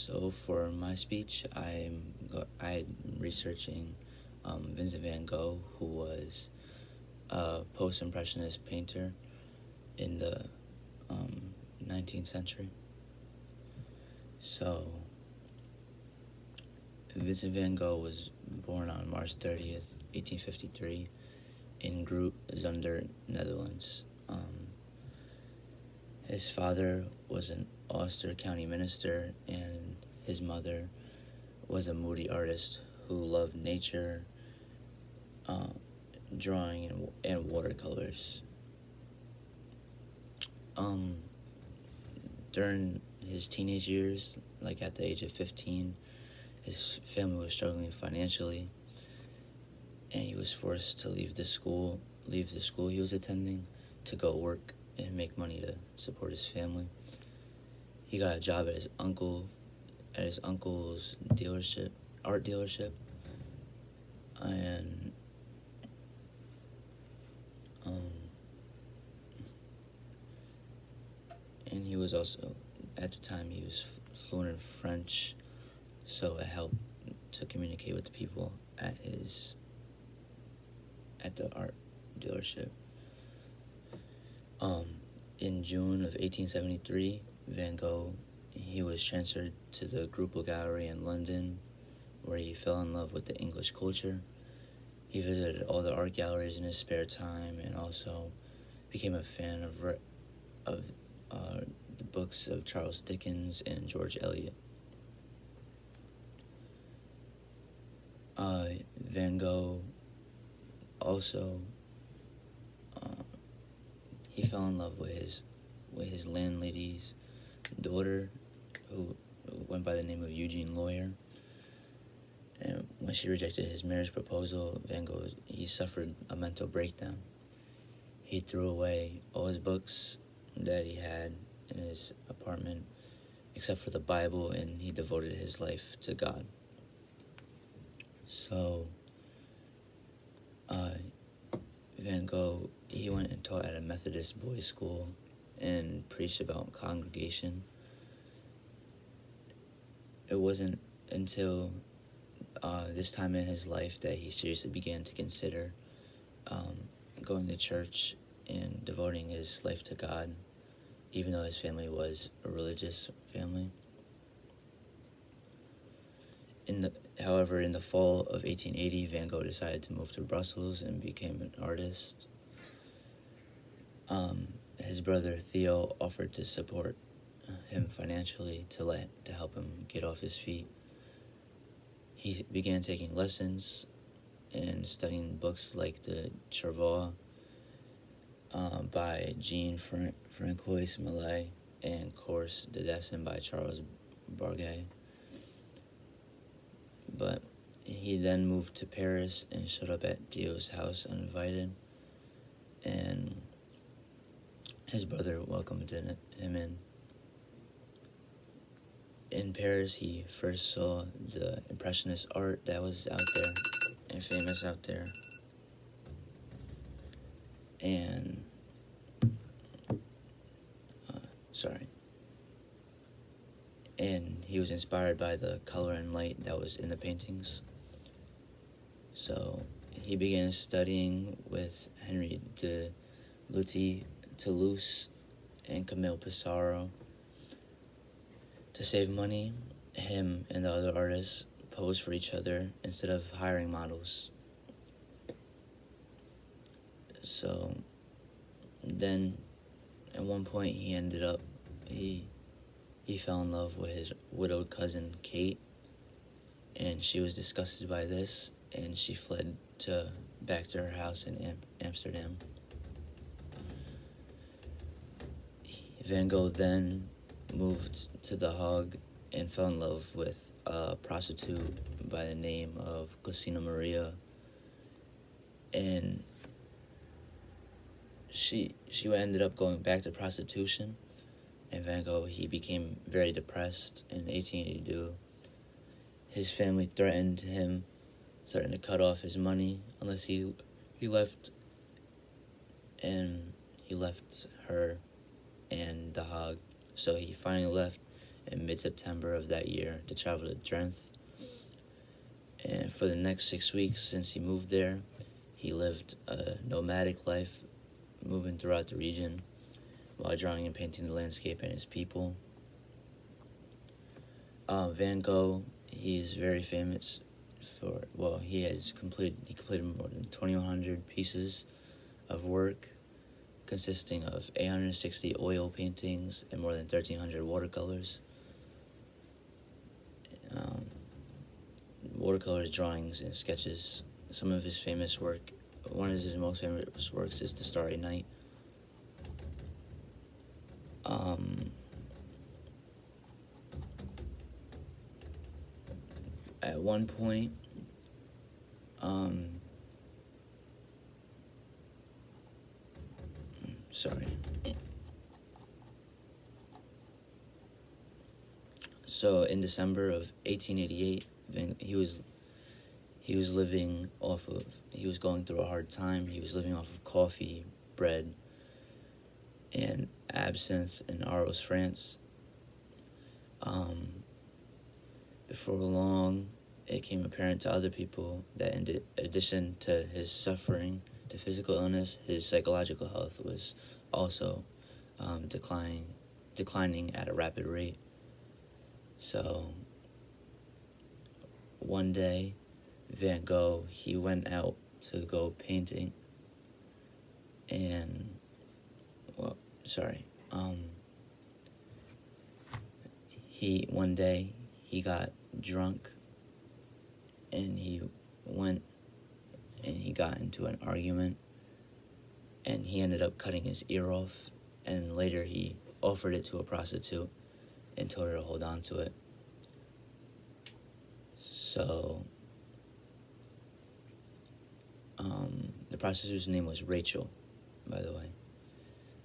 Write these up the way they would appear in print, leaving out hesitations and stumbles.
So for my speech, I'm researching Vincent van Gogh, who was a post-impressionist painter in the 19th century. So Vincent van Gogh was born on March 30th, 1853, in Groot, Zunder, Netherlands. His father was an Ulster County minister, and his mother was a moody artist who loved nature, drawing, and watercolors. During his teenage years, like at the age of 15, his family was struggling financially, and he was forced to leave the school he was attending to go work and make money to support his family. He got a job at his uncle's art dealership, and he was also, at the time, he was fluent in French, so it helped to communicate with the people at the art dealership. In June of 1873, Van Gogh, he was transferred to the Gogh Gallery in London, where he fell in love with the English culture. He visited all the art galleries in his spare time, and also became a fan of the books of Charles Dickens and George Eliot. Van Gogh also he fell in love with his landlady's daughter, who went by the name of Eugene Lawyer. And when she rejected his marriage proposal, Van Gogh he suffered a mental breakdown. He threw away all his books that he had in his apartment, except for the Bible, and he devoted his life to God. So, Van Gogh, he went and taught at a Methodist boys' school and preached about congregation. It wasn't until this time in his life that he seriously began to consider going to church and devoting his life to God, even though his family was a religious family. However, in the fall of 1880, Van Gogh decided to move to Brussels and became an artist. His brother Theo offered to support him financially to help him get off his feet. He began taking lessons and studying books like the Chervaux by Jean-Francois Millet and Cours de Dessin by Charles Gogh. But he then moved to Paris and showed up at Theo's house uninvited, and his brother welcomed him in. In Paris, he first saw the Impressionist art that was out there and famous out there. And, and he was inspired by the color and light that was in the paintings. So he began studying with Henri de Toulouse and Camille Pissarro. To save money, him and the other artists posed for each other instead of hiring models. So then at one point he fell in love with his widowed cousin Kate, and she was disgusted by this, and she fled back to her house in Amsterdam. Van Gogh then moved to The Hague and fell in love with a prostitute by the name of Cristina Maria, and she ended up going back to prostitution, and Van Gogh, he became very depressed in 1882. His family threatened to cut off his money unless he left, and he left her and The Hague. So he finally left in mid-September of that year to travel to Drenthe. And for the next 6 weeks since he moved there, he lived a nomadic life, moving throughout the region while drawing and painting the landscape and his people. Van Gogh, he's very famous for, well, he completed more than 2,100 pieces of work, consisting of 860 oil paintings and more than 1,300 watercolors. Watercolors, drawings, and sketches. Some of his famous work, one of his most famous works is The Starry Night. At one point, sorry. So in December of 1888, he was living off of, he was going through a hard time. He was living off of coffee, bread, and absinthe in Arles, France. Before long, it became apparent to other people that in addition to his suffering, to physical illness, his psychological health was also declining at a rapid rate. So one day, Van Gogh, he went out to go painting, and, one day, he got drunk, and he went and he got into an argument, and he ended up cutting his ear off, and later he offered it to a prostitute and told her to hold on to it. So, the prostitute's name was Rachel, by the way.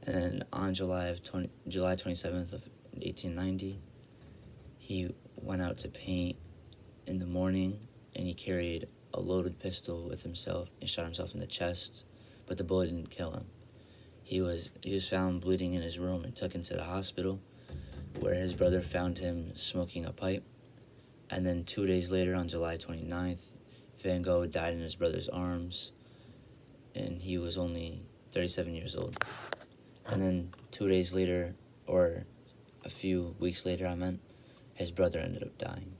And then on July 27th of 1890, he went out to paint in the morning, and he carried a loaded pistol with himself and shot himself in the chest, but the bullet didn't kill him. He was found bleeding in his room and took into the hospital, where his brother found him smoking a pipe. And then 2 days later, on July 29th, Van Gogh died in his brother's arms, and he was only 37 years old. And then 2 days later, or a few weeks later, his brother ended up dying.